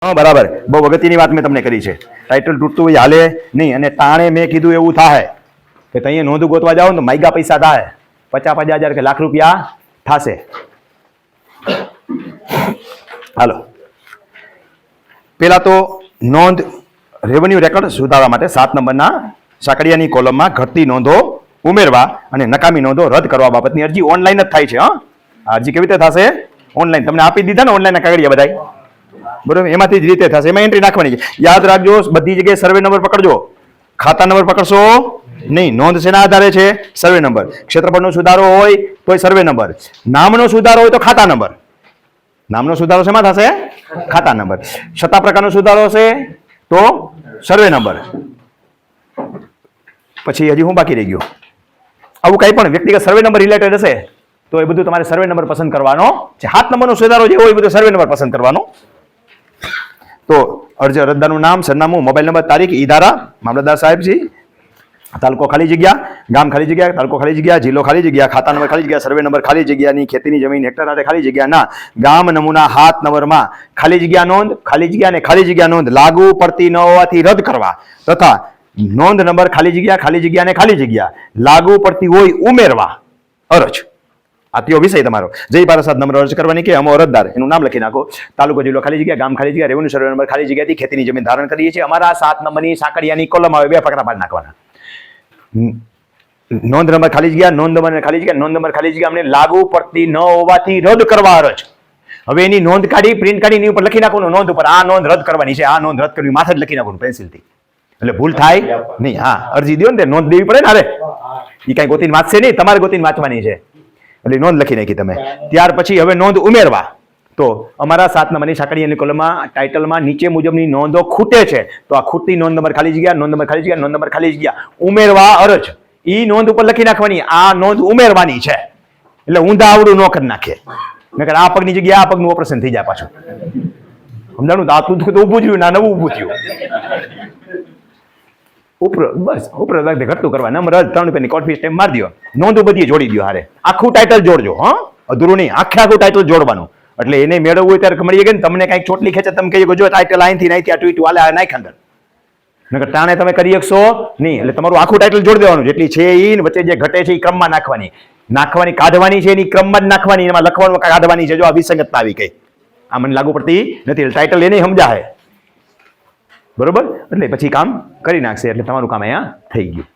હા બરાબર, બહુ અગત્યની વાત મેં તમને કરી છે. ટાઇટલ તૂટતું હોય હાલે નહીં, અને તાણે મેં કીધું એવું થાય કે ત્યાં નોંધ ગોતવા જાઓ ને માયગા પૈસા થાય, 50,000 કે લાખ રૂપિયા થશે. હાલો, પેલા તો નોંધ રેવન્યુ રેકોર્ડ સુધારવા માટે 7 નંબરના સાકડિયાની કોલમમાં ઘટતી નોંધો ઉમેરવા અને નકામી નોંધો રદ કરવા બાબતની અરજી ઓનલાઈન જ થાય છે. હા, અરજી કેવી રીતે થશે? ઓનલાઈન. તમને આપી દીધા ને ઓનલાઈન કાગળિયા બધા, બરોબર? એમાંથી જ રીતે થશે, એમાં એન્ટ્રી નાખવાની છે. યાદ રાખજો, બધી જગ્યાએ સર્વે નંબર પકડજો, ખાતા નંબર પકડશો નહીં. નોંધ શેના આધારે છે? Survey number. ક્ષેત્રફળનો સુધારો હોય તોય સર્વે નંબર, નામનો સુધારો હોય તો ખાતા નંબર. નામનો સુધારો શેમાં થશે? ખાતા નંબર. છતાં પ્રકારનો સુધારો હશે તો સર્વે નંબર. પછી હજી હું બાકી રહી ગયું? આવું કંઈ પણ વ્યક્તિગત સર્વે નંબર રિલેટેડ હશે તો એ બધું તમારે સર્વે નંબર પસંદ કરવાનો છે. 7 નંબરનો સુધારો જે હોય એ બધું સર્વે નંબર પસંદ કરવાનો. તો અરજી અરજદારનું નામ, સરનામું, મોબાઈલ નંબર, તારીખ, ઈધારા, મામલતદાર સાહેબજી, તાલુકો ખાલી જગ્યા, ગામ ખાલી જગ્યા, તાલુકો ખાલી જગ્યા, જિલ્લો ખાલી જગ્યા, ખાતા નંબર ખાલી જગ્યા, સર્વે નંબર ખાલી જગ્યાની ખેતીની જમીન હેક્ટર આધારે ખાલી જગ્યા ના ગામ નમૂના 7 નંબરમાં ખાલી જગ્યા નોંધ, ખાલી જગ્યા અને ખાલી જગ્યા નોંધ લાગુ પડતી ન હોવાથી રદ કરવા તથા નોંધ નંબર ખાલી જગ્યા અને ખાલી જગ્યા લાગુ પડતી હોય ઉમેરવા અરજ. આ ત્યો વિષય તમારો. જય ભારત 7 નંબર અરજ કરવાની કે અમો અરજદાર એનું નામ લખી નાખો. તાલુકો, જિલ્લો ખાલી જગ્યા, ગામ ખાલી જગ્યા, રેવન્યુ સર્વે નંબર ખાલી જગ્યાથી ખેતીની જમીન ધારણ કરીએ છીએ. અમારા 7 નંબરની સાકડિયાની કોલમ આવે, 2 ફકરા પાડી નાખવાના. નોંધ નંબર ખાલી જગ્યા, નોંધ નંબર ખાલી જગ્યા, નોંધ નંબર ખાલી જગ્યા અમને લાગુ પડતી ન હોવાથી રદ કરવા અરજ. હવે એની નોંધ કાઢી, પ્રિન્ટ કાઢી એની ઉપર લખી નાખવાનું નોંધ ઉપર આ નોંધ રદ કરવાની છે, આ નોંધ રદ કરવી, માથે જ લખી નાખવાનું પેન્સિલથી, એટલે ભૂલ થાય નહીં. હા, અરજી દો ને નોંધ દેવી પડે ને. અરે એ કઈ ગોતીને વાંચશે નહીં, તમારે ગોતીને વાંચવાની છે, એટલે નોંધ લખી નાખી તમે. ત્યાર પછી હવે નોંધ ઉમેરવા. તો અમારા 7 નંબરની સાકડિયાની કોલમમાં ટાઇટલમાં નીચે મુજબની નોંધો ખૂટે છે તો આ ખૂટતી નોંધ નંબર ખાલી જગ્યા, નોંધ નંબર ખાલી જગ્યા, નોંધ નંબર ખાલી જગ્યા ઉમેરવા અરજ. ઈ નોંધ ઉપર લખી નાખવાની આ નોંધ ઉમેરવાની છે, એટલે ઊંધા આવડું ન કરી નાખે, નકર આ પગની જગ્યાએ આ પગનું ઓપરેશન થઈ જાય પાછું. સમજાણું? તો આ તું તો ઊભું થયું, ના નવું ઊભું થયું. ઉપર બસ ઉપર ઘટતું કરવા. નંબર 3 રૂપિયાની કોટ ફી સ્ટેમ્પ મારી દો, નોંધ બધી જોડી દો. હારે આખું ટાઇટલ જોડજો. હા, અધૂરું નહીં, આખું ટાઇટલ જોડવાનું. એટલે એને મેળવવું હોય ત્યારે મળી ગયા ને. તમને કઈક ચોટલી ખેંચે, તમે કહીએ જો ટાઇટલ અહીંથી નાખી, આ ટ્વીટ વાલે આ નાખ અંદર, નકર તાણે તમે કરી શકશો નહીં. એટલે તમારું આખું ટાઇટલ જોડી દેવાનું, જેટલી છે એ વચ્ચે જે ઘટે છે એ ક્રમમાં નાખવાની કાઢવાની છે, એની ક્રમમાં જ નાખવાની, એમાં લખવાનું કાઢવાની છે. જો આ વિસંગતતા આવી ગઈ, આ મને લાગુ પડતી નથી, ટાઇટલ એને સમજાય, બરોબર? એટલે પછી કામ કરી નાખશે, એટલે તમારું કામ અહીંયા થઈ ગયું.